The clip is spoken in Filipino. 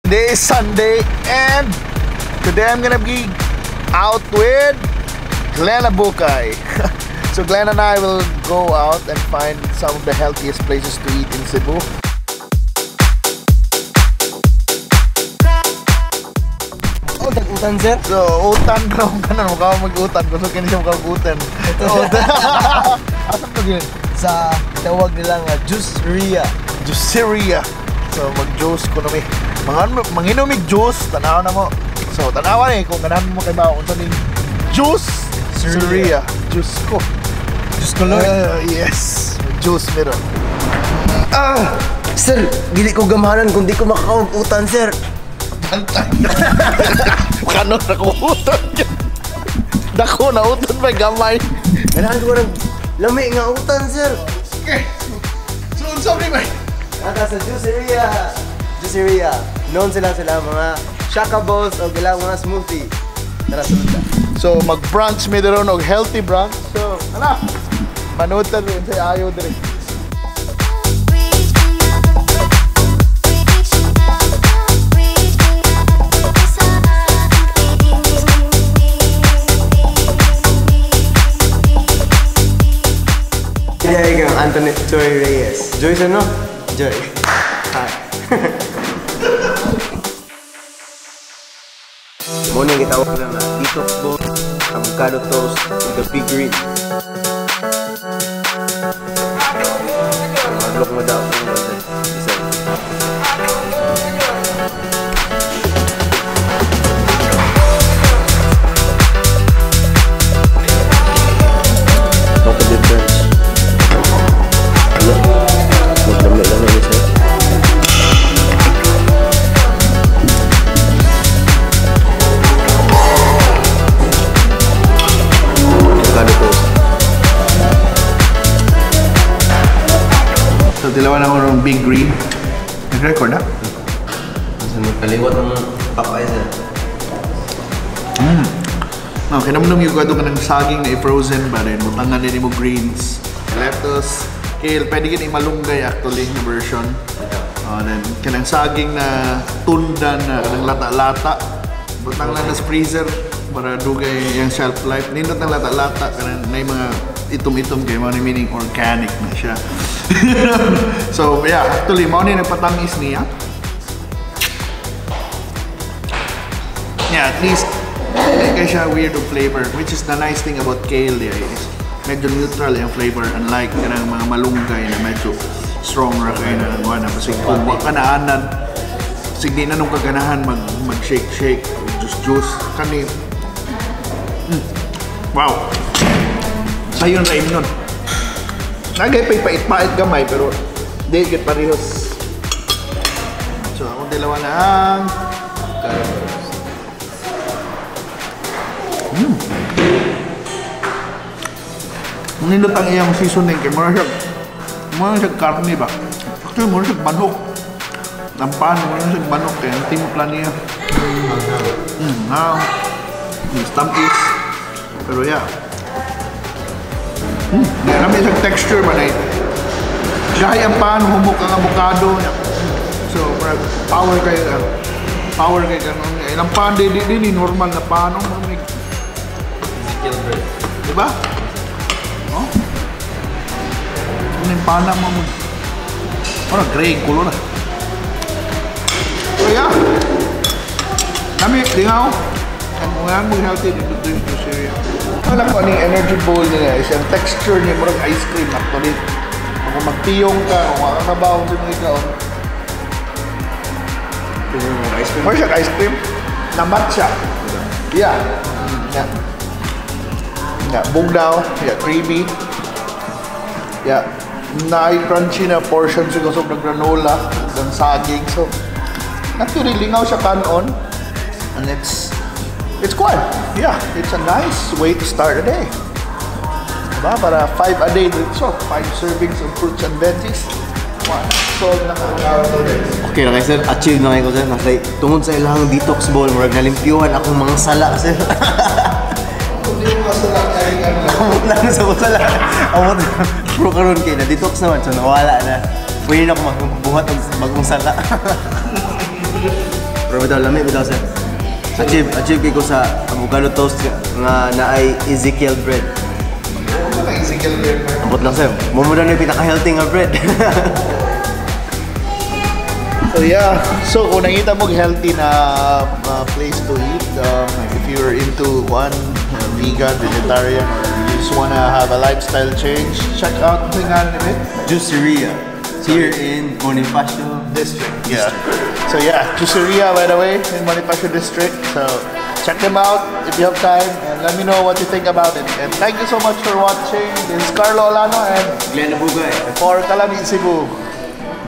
Today is Sunday and today I'm gonna be out with Glenn Abucay. So Glenn and I will go out and find some of the healthiest places to eat in Cebu. Utan sir? So, utan ka na mukha mag-utan. Gusto kini siya mag-utan. Asan to yun? Sa tawag nilang Juiceria. Juiceria. So, mag-juice ko na may. Manginomig juice, tanaw na mo. So, tanawa na kung ganahan mo kay Bao. Unsa ning Juiceria. Juice ko. Juice ko Lord? Yes. Juice meron. Sir, gili ko gamhanan kung di ko makakautan sir. Pantay. Kano na kuutan yan? Dako na utan pa gamay. Ganahan ko ng lami nga utan sir. Okay. So, unsa ni ba? Nata sa Juiceria. Juiceria. Known sila mga shaka bowls o gilang mga smoothie. Tara sunod. So, mag-brunch may daron og healthy brunch. So, ana. Manutan rin sa ayo dire. Kaya Anthony Joy Reyes. Joy ano? Joy. Hi. Muna yung gitawag na Detox Bowl, Avocado Toast, the big green. Mag-look mo daw. What the difference? Magdami-dami ni sir. Avocado toast. So, dilawan ako ng big green. Nag-record na? Kasi magkaliwat ng papay sir. No, kinamdam yung gado ka ng saging na i-frozen ba rin. Butangan din mo greens, lettuce, kale. Pwede kin i-malunggay actually na version. Then, kanang saging na tunda na kanang lata-lata. Butang lang na sa freezer para dugay yung shelf life. Nindot ng lata-lata. Kanang na yung mga itom-itom kayo. Mga meaning organic na siya. So, yeah. Actually, mga na nagpatamis niya. Yeah, at least hindi kaya siya weird of flavor, which is the nice thing about kale there is medyo neutral yung flavor, unlike kanang mga malunggay na medyo strong ra kayo na nangwa na kasi kung waka na anan sige na nung kaganahan mag-shake juice kani wow sayon ra imnon nagay pait-pait gamay pero di git parehos. So akong dalawa na ang nindot ang iyang seasoning kay mura siya karne ba? Actually mura siya manok. Nampan mura siya manok kaya ang timpla niya. Tamis. Pero yeah. Marami siyang texture ba na ito. Gaya ang pan, humok ang avocado. So power kayo ganun. Ilang pan din normal na pan. Diba? Oh? Ano yung pana mo mo? Parang gray kulo na. So yeah. Kami, lingaw. Ang mga healthy dito yung Juiceria. Alam ko, yung energy bowl nila is yung texture niya marang ice cream actually. Kung magtiyong ka, kung makakabaw sa mga ikaw. Mara siya ice cream? Namat siya. Yeah. Yeah, bugnaw, yeah, creamy. Yeah, crunchy na portion siguro sa granola, ng saging. So, actually, lingaw siya kanon. And it's quite, yeah, it's a nice way to start a day. Diba? Para 5 a day, so 5 servings of fruits and veggies. Solve na okay na kayo sir, achieve na kayo sir. Nasay, tungod sa ilang detox bowl, murag nalimpyuhan akong mga sala sir. Hindi mo masala kaya amot lang sa sala. Amot pro karon kay na detox naman, so nawala na. Pwede na ako magbuhat ang bagong sala. Pero bitaw lami bitaw sir. Achieve ko sa avocado toast nga naay Ezekiel bread. Ezekiel bread. Ambot lang sir. Mumuda na yung pinaka-healthy nga bread. So yeah, so kung nakita mo healthy na place to eat, if you're into vegan, vegetarian, or you just wanna have a lifestyle change, check out the Juiceria here in Bonifacio district. Yeah. So yeah, Juiceria by the way in Bonifacio district. So check them out if you have time and let me know what you think about it. And thank you so much for watching. This is Carlo Olano and Abucay for Kalami, Cebu.